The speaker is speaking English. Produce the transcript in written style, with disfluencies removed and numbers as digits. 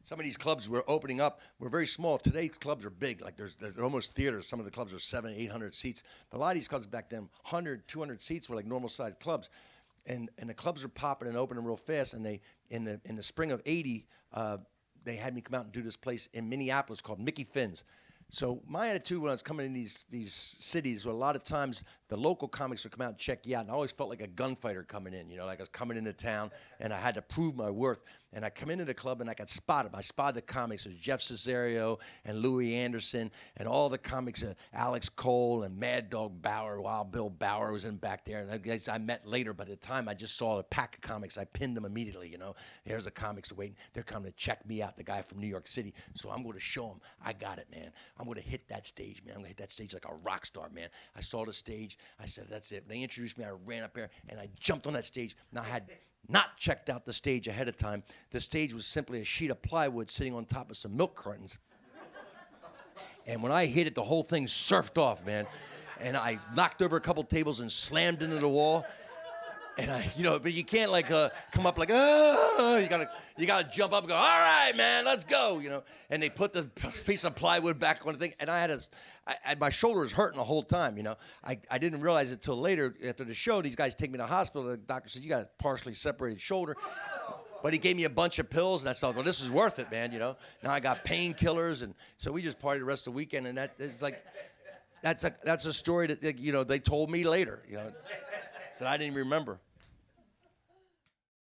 some of these clubs were opening up were very small. Today's clubs are big. Like they're almost theaters. Some of the clubs are 700, 800 seats. But a lot of these clubs back then, 100, 200 seats were like normal sized clubs. And the clubs are popping and opening real fast. And they in the spring of '80, they had me come out and do this place in Minneapolis called Mickey Finn's. So my attitude when I was coming in these cities, where a lot of times the local comics would come out and check you out, and I always felt like a gunfighter coming in, like I was coming into town, and I had to prove my worth. And I come into the club, and I got spotted. I spotted the comics. It was Jeff Cesario and Louis Anderson and all the comics, Alex Cole and Mad Dog Bauer, Wild Bill Bauer was in back there. And the guys I met later, but at the time I just saw a pack of comics. I pinned them immediately, Here's the comics waiting. They're coming to check me out, the guy from New York City. So I'm going to show them I got it, man. I'm going to hit that stage, man. I'm going to hit that stage like a rock star, man. I saw the stage. I said, that's it. When they introduced me, I ran up there, and I jumped on that stage. And I had not checked out the stage ahead of time. The stage was simply a sheet of plywood sitting on top of some milk cartons. And when I hit it, the whole thing surfed off, man. And I knocked over a couple tables and slammed into the wall. And but you can't come up like, oh, you gotta jump up and go, all right, man, let's go, And they put the piece of plywood back on the thing, and my shoulder was hurting the whole time, I didn't realize it till later after the show. These guys take me to the hospital. The doctor said, you got a partially separated shoulder. But he gave me a bunch of pills, and I thought, well, this is worth it, man, Now I got painkillers, and so we just partied the rest of the weekend, and that's a story that, they told me later, that I didn't remember.